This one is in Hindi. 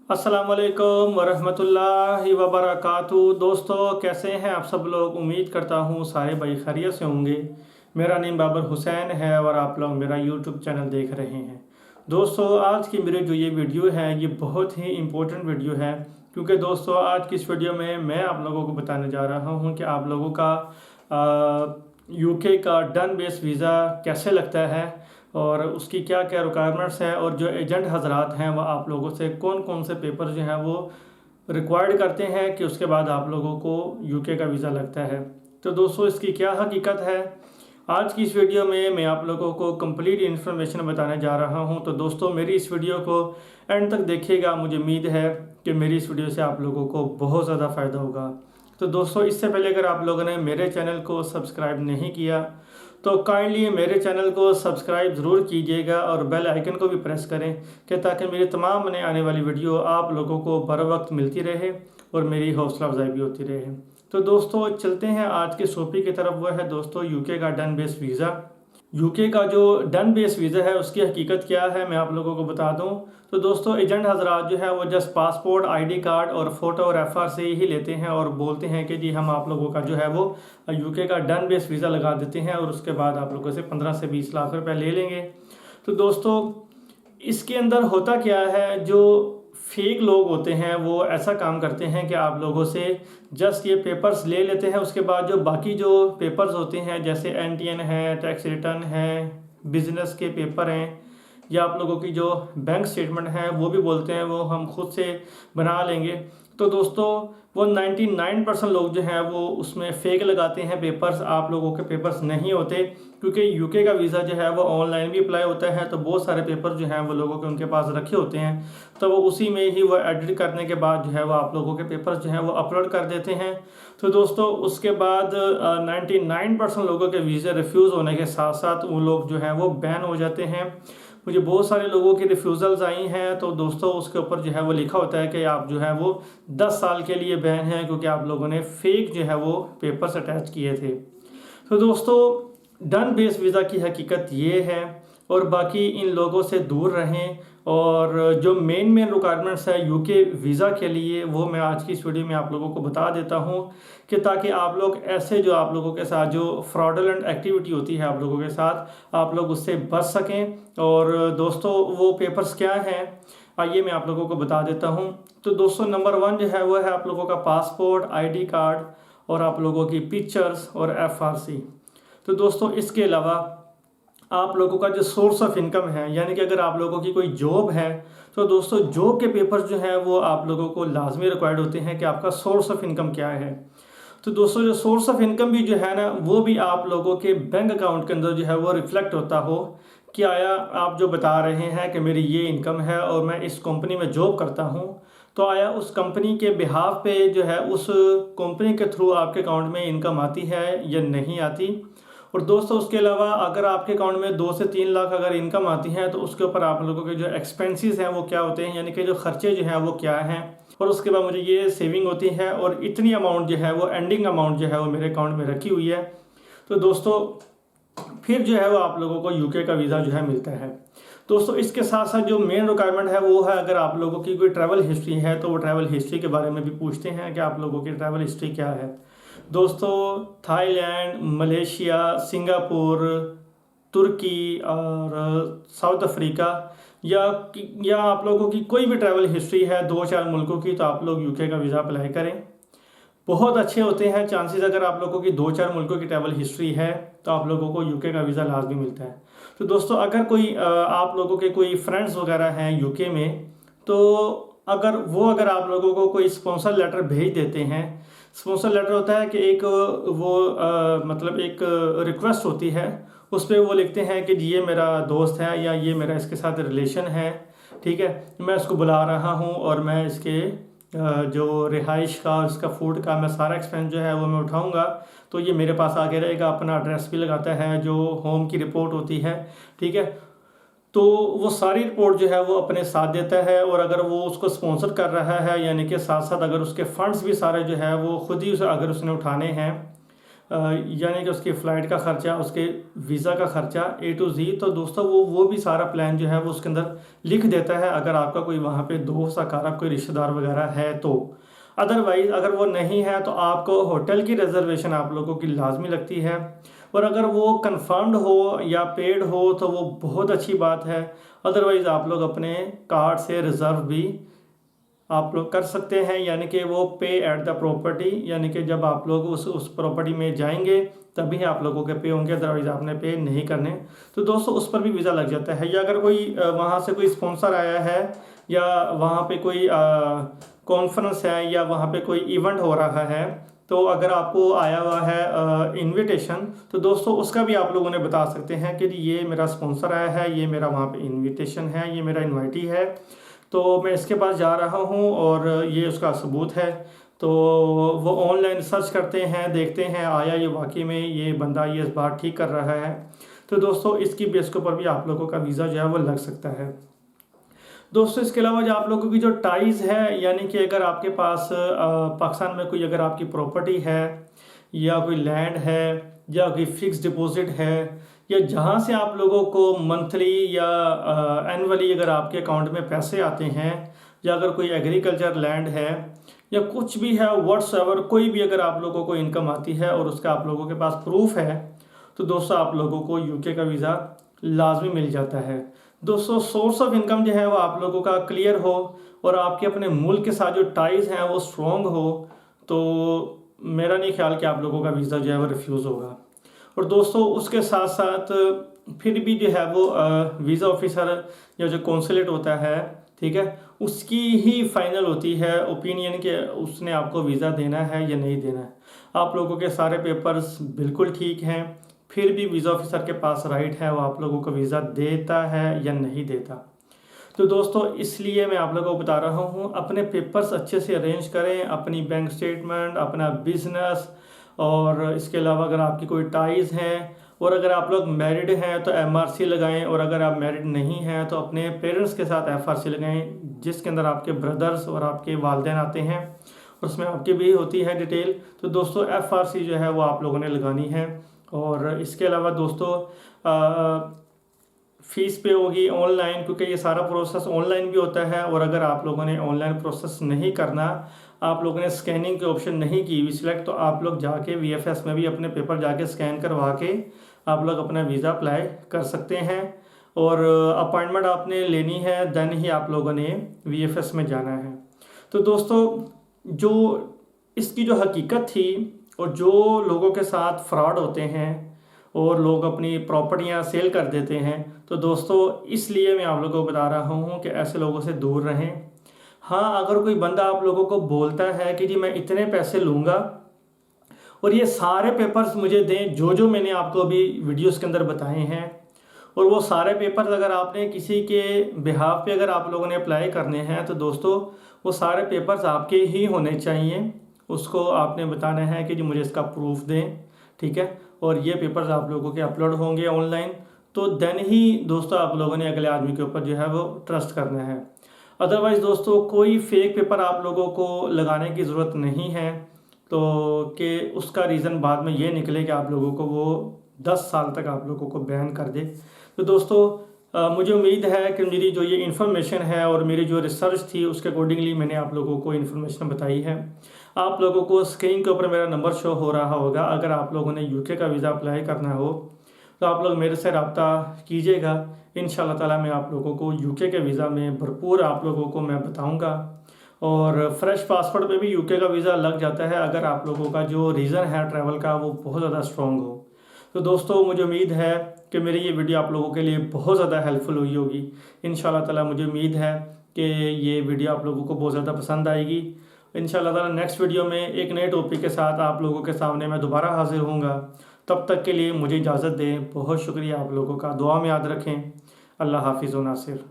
अस्सलामुअलैकुम वरहमतुल्लाहि वबरकातुहू। दोस्तों, कैसे हैं आप सब लोग? उम्मीद करता हूँ सारे भाई खैरियत से होंगे। मेरा नाम बाबर हुसैन है और आप लोग मेरा यूट्यूब चैनल देख रहे हैं। दोस्तों, आज की मेरी जो ये वीडियो है ये बहुत ही इम्पोर्टेंट वीडियो है, क्योंकि दोस्तों आज की इस वीडियो में मैं आप लोगों को बताने जा रहा हूँ कि आप लोगों का यूके का डन बेस वीज़ा कैसे लगता है और उसकी क्या क्या रिक्वायरमेंट्स हैं, और जो एजेंट हजरात हैं वो आप लोगों से कौन कौन से पेपर जो हैं वो रिक्वायर्ड करते हैं कि उसके बाद आप लोगों को यूके का वीज़ा लगता है। तो दोस्तों, इसकी क्या हकीकत है, आज की इस वीडियो में मैं आप लोगों को कंप्लीट इन्फॉर्मेशन बताने जा रहा हूं। तो दोस्तों, मेरी इस वीडियो को एंड तक देखिएगा। मुझे उम्मीद है कि मेरी इस वीडियो से आप लोगों को बहुत ज़्यादा फ़ायदा होगा। तो दोस्तों, इससे पहले अगर आप लोगों ने मेरे चैनल को सब्सक्राइब नहीं किया तो काइंडली मेरे चैनल को सब्सक्राइब ज़रूर कीजिएगा और बेल आइकन को भी प्रेस करें कि ताकि मेरी तमाम नए आने वाली वीडियो आप लोगों को बर वक्त मिलती रहे और मेरी हौसला अफजाई भी होती रहे। तो दोस्तों, चलते हैं आज के टॉपिक की तरफ। वह है दोस्तों यूके का डन बेस वीज़ा। यूके का जो डन बेस वीज़ा है उसकी हकीकत क्या है मैं आप लोगों को बता दूं। तो दोस्तों, एजेंट हजरात जो है वो जस्ट पासपोर्ट, आईडी कार्ड और फोटो और एफआर से ही लेते हैं और बोलते हैं कि जी हम आप लोगों का जो है वो यूके का डन बेस वीज़ा लगा देते हैं और उसके बाद आप लोगों से 15 से 20 लाख रुपए ले लेंगे। तो दोस्तों, इसके अंदर होता क्या है, जो फेक लोग होते हैं वो ऐसा काम करते हैं कि आप लोगों से जस्ट ये पेपर्स ले लेते हैं। उसके बाद जो बाकी जो पेपर्स होते हैं जैसे एनटीएन है, टैक्स रिटर्न है, बिजनेस के पेपर हैं, या आप लोगों की जो बैंक स्टेटमेंट है वो भी बोलते हैं वो हम खुद से बना लेंगे। तो दोस्तों, वो 99% लोग जो हैं वो उसमें फेक लगाते हैं पेपर्स। आप लोगों के पेपर्स नहीं होते, क्योंकि यूके का वीज़ा जो है वो ऑनलाइन भी अप्लाई होता है। तो बहुत सारे पेपर जो हैं वो लोगों के उनके पास रखे होते हैं, तो वो उसी में ही वो एडिट करने के बाद जो है वो आप लोगों के पेपर्स जो हैं वो अपलोड कर देते हैं। तो दोस्तों, उसके बाद 99% लोगों के वीज़े रिफ्यूज़ होने के साथ साथ वो लोग जो हैं वो बैन हो जाते हैं। मुझे बहुत सारे लोगों की रिफ्यूज़ल्स आई हैं। तो दोस्तों, उसके ऊपर जो है वो लिखा होता है कि आप जो है वो 10 साल के लिए बैन हैं, क्योंकि आप लोगों ने फेक जो है वो पेपर्स अटैच किए थे। तो दोस्तों, डन बेस वीज़ा की हकीकत ये है, और बाकी इन लोगों से दूर रहें। और जो मेन रिक्वायरमेंट्स है यूके वीज़ा के लिए वो मैं आज की इस वीडियो में आप लोगों को बता देता हूँ, कि ताकि आप लोग ऐसे जो आप लोगों के साथ जो फ्रॉडलेंट एक्टिविटी होती है आप लोगों के साथ, आप लोग उससे बच सकें। और दोस्तों, वो पेपर्स क्या हैं आइए मैं आप लोगों को बता देता हूँ। तो दोस्तों, नंबर 1 जो है वो है आप लोगों का पासपोर्ट, आईडी कार्ड और आप लोगों की पिक्चर्स और एफआरसी। तो दोस्तों, इसके अलावा आप लोगों का जो सोर्स ऑफ इनकम है, यानी कि अगर आप लोगों की कोई जॉब है तो दोस्तों जॉब के पेपर्स जो हैं वो आप लोगों को लाजमी रिक्वायर्ड होते हैं कि आपका सोर्स ऑफ इनकम क्या है। तो दोस्तों, जो सोर्स ऑफ इनकम भी जो है ना वो भी आप लोगों के बैंक अकाउंट के अंदर जो है वो रिफ्लेक्ट होता हो कि आया आप जो बता रहे हैं कि मेरी ये इनकम है और मैं इस कंपनी में जॉब करता हूँ, तो आया उस कंपनी के बिहाफ पे जो है उस कंपनी के थ्रू आपके अकाउंट में इनकम आती है या नहीं आती। और दोस्तों, उसके अलावा अगर आपके अकाउंट में 2 से 3 लाख अगर इनकम आती है तो उसके ऊपर आप लोगों के जो एक्सपेंसेस हैं वो क्या होते हैं, यानी कि जो खर्चे जो हैं वो क्या हैं। और उसके बाद मुझे ये सेविंग होती है और इतनी अमाउंट जो है वो एंडिंग अमाउंट जो है वो मेरे अकाउंट में रखी हुई है। तो दोस्तों, फिर जो है वो आप लोगों को यूके का वीज़ा जो है मिलता है। दोस्तों, इसके साथ साथ जो मेन रिक्वायरमेंट है वो है अगर आप लोगों की कोई ट्रैवल हिस्ट्री है तो वो ट्रैवल हिस्ट्री के बारे में भी पूछते हैं कि आप लोगों की ट्रैवल हिस्ट्री क्या है। दोस्तों, थाईलैंड, मलेशिया, सिंगापुर, तुर्की और साउथ अफ्रीका या आप लोगों की कोई भी ट्रैवल हिस्ट्री है 2-4 मुल्कों की, तो आप लोग यूके का वीज़ा अप्लाई करें। बहुत अच्छे होते हैं चांसेस। अगर आप लोगों की 2-4 मुल्कों की ट्रैवल हिस्ट्री है तो आप लोगों को यूके का वीज़ा लाजमी मिलता है। तो दोस्तों, अगर कोई आप लोगों के कोई फ्रेंड्स वगैरह हैं यूके में, तो अगर आप लोगों को कोई स्पॉन्सर लेटर भेज देते हैं। स्पॉन्सर लेटर होता है कि एक मतलब एक रिक्वेस्ट होती है, उस पर वो लिखते हैं कि ये मेरा दोस्त है या ये मेरा इसके साथ रिलेशन है, ठीक है, मैं इसको बुला रहा हूँ और मैं इसके जो रिहाइश का और इसका फूड का मैं सारा एक्सपेंस जो है वो मैं उठाऊंगा, तो ये मेरे पास आके रहेगा। अपना एड्रेस भी लगाता है, जो होम की रिपोर्ट होती है, ठीक है, तो वो सारी रिपोर्ट जो है वो अपने साथ देता है। और अगर वो उसको स्पॉन्सर कर रहा है, यानी कि साथ साथ अगर उसके फंड्स भी सारे जो है वो खुद ही अगर उसने उठाने हैं, यानी कि उसकी फ़्लाइट का ख़र्चा, उसके वीज़ा का ख़र्चा A to Z। तो दोस्तों वो भी सारा प्लान जो है वो उसके अंदर लिख देता है, अगर आपका कोई वहाँ पे दोस्त अकारा कोई रिश्तेदार वगैरह है तो। अदरवाइज़ अगर वो नहीं है तो आपको होटल की रिजर्वेशन आप लोगों की लाजमी लगती है, और अगर वो कंफर्म्ड हो या पेड हो तो वो बहुत अच्छी बात है। अदरवाइज़ आप लोग अपने कार्ड से रिज़र्व भी आप लोग कर सकते हैं, यानी कि वो पे एट द प्रॉपर्टी, यानी कि जब आप लोग उस प्रॉपर्टी में जाएंगे तभी आप लोगों के पे होंगे, अदरवाइज आपने पे नहीं करने। तो दोस्तों उस पर भी वीज़ा लग जाता है। या अगर कोई वहाँ से कोई स्पॉन्सर आया है या वहाँ पे कोई कॉन्फ्रेंस है या वहाँ पे कोई इवेंट हो रहा है, तो अगर आपको आया हुआ है इनविटेशन, तो दोस्तों उसका भी आप लोगों ने बता सकते हैं कि ये मेरा स्पॉन्सर आया है, ये मेरा वहाँ पे इनविटेशन है, ये मेरा इन्वाइटी है, तो मैं इसके पास जा रहा हूँ और ये उसका सबूत है। तो वो ऑनलाइन सर्च करते हैं, देखते हैं आया ये वाकई में ये बंदा ये इस बात ठीक कर रहा है, तो दोस्तों इसकी बेस के ऊपर भी आप लोगों का वीज़ा जो है वो लग सकता है। दोस्तों इसके अलावा जो आप लोगों की जो टाइज़ है, यानी कि अगर आपके पास पाकिस्तान में कोई अगर आपकी प्रॉपर्टी है या कोई लैंड है या कोई फिक्स डिपॉजिट है, या जहाँ से आप लोगों को मंथली या एनुअली अगर आपके अकाउंट में पैसे आते हैं, या अगर कोई एग्रीकल्चर लैंड है या कुछ भी है व्हाट्सएवर, कोई भी अगर आप लोगों को इनकम आती है और उसका आप लोगों के पास प्रूफ है, तो दोस्तों आप लोगों को यूके का वीज़ा लाजमी मिल जाता है। दोस्तों सोर्स ऑफ इनकम जो है वो आप लोगों का क्लियर हो और आपके अपने मुल्क के साथ जो टाइज़ हैं वो स्ट्रॉन्ग हो, तो मेरा नहीं ख्याल कि आप लोगों का वीज़ा जो है वो रिफ्यूज़ होगा। और दोस्तों उसके साथ साथ फिर भी जो है वो वीज़ा ऑफिसर या जो कौंसलेट होता है, ठीक है, उसकी ही फाइनल होती है ओपिनियन कि उसने आपको वीज़ा देना है या नहीं देना है। आप लोगों के सारे पेपर्स बिल्कुल ठीक हैं, फिर भी वीज़ा ऑफिसर के पास राइट है वो आप लोगों को वीज़ा देता है या नहीं देता। तो दोस्तों इसलिए मैं आप लोगों को बता रहा हूँ, अपने पेपर्स अच्छे से अरेंज करें, अपनी बैंक स्टेटमेंट, अपना बिजनेस, और इसके अलावा अगर आपकी कोई टाइज़ हैं, और अगर आप लोग मैरिड हैं तो MRC लगाएं, और अगर आप मैरिड नहीं हैं तो अपने पेरेंट्स के साथ FRC लगाएं, जिसके अंदर आपके ब्रदर्स और आपके वालिदैन आते हैं और उसमें आपकी भी होती है डिटेल। तो दोस्तों FRC जो है वो आप लोगों ने लगानी है। और इसके अलावा दोस्तों फ़ीस पे होगी ऑनलाइन, क्योंकि ये सारा प्रोसेस ऑनलाइन भी होता है। और अगर आप लोगों ने ऑनलाइन प्रोसेस नहीं करना, आप लोगों ने स्कैनिंग की ऑप्शन नहीं की हुई सिलेक्ट, तो आप लोग जाके VFS में भी अपने पेपर जाके स्कैन करवा के आप लोग अपना वीज़ा अप्लाई कर सकते हैं। और अपॉइंटमेंट आपने लेनी है, देन ही आप लोगों ने VFS में जाना है। तो दोस्तों जो इसकी जो हकीकत थी और जो लोगों के साथ फ्रॉड होते हैं और लोग अपनी प्रॉपर्टियां सेल कर देते हैं, तो दोस्तों इसलिए मैं आप लोगों को बता रहा हूं कि ऐसे लोगों से दूर रहें। हाँ, अगर कोई बंदा आप लोगों को बोलता है कि जी मैं इतने पैसे लूँगा और ये सारे पेपर्स मुझे दें जो जो मैंने आपको अभी वीडियोस के अंदर बताए हैं, और वो सारे पेपर्स अगर आपने किसी के बिहाफ पे अगर आप लोगों ने अप्लाई करने हैं, तो दोस्तों वो सारे पेपर्स आपके ही होने चाहिए। उसको आपने बताना है कि जी मुझे इसका प्रूफ दें, ठीक है, और ये पेपर्स आप लोगों के अपलोड होंगे ऑनलाइन, तो देन ही दोस्तों आप लोगों ने अगले आदमी के ऊपर जो है वो ट्रस्ट करना है। अदरवाइज़ दोस्तों कोई फेक पेपर आप लोगों को लगाने की ज़रूरत नहीं है, तो कि उसका रीज़न बाद में ये निकले कि आप लोगों को वो 10 साल तक आप लोगों को बैन कर दे। तो दोस्तों मुझे उम्मीद है कि मेरी जो ये इन्फॉर्मेशन है और मेरी जो रिसर्च थी उसके अकॉर्डिंगली मैंने आप लोगों को इन्फॉर्मेशन बताई है। आप लोगों को स्क्रीन के ऊपर मेरा नंबर शो हो रहा होगा। अगर आप लोगों ने यूके का वीज़ा अप्लाई करना हो तो आप लोग मेरे से रब्ता कीजिएगा। इंशाल्लाह ताला मैं आप लोगों को यूके के वीज़ा में भरपूर आप लोगों को मैं बताऊंगा। और फ्रेश पासपोर्ट पे भी यूके का वीज़ा लग जाता है अगर आप लोगों का जो रीज़न है ट्रैवल का वो बहुत ज़्यादा स्ट्रॉन्ग हो। तो दोस्तों मुझे उम्मीद है कि मेरी ये वीडियो आप लोगों के लिए बहुत ज़्यादा हेल्पफुल हुई होगी। इंशाल्लाह ताला मुझे उम्मीद है कि ये वीडियो आप लोगों को बहुत ज़्यादा पसंद आएगी। इंशाल्लाह ताला नेक्स्ट वीडियो में एक नए टॉपिक के साथ आप लोगों के सामने मैं दोबारा हाजिर होऊंगा। तब तक के लिए मुझे इजाज़त दें। बहुत शुक्रिया आप लोगों का। दुआ में याद रखें। अल्लाह हाफिज़ व नासिर।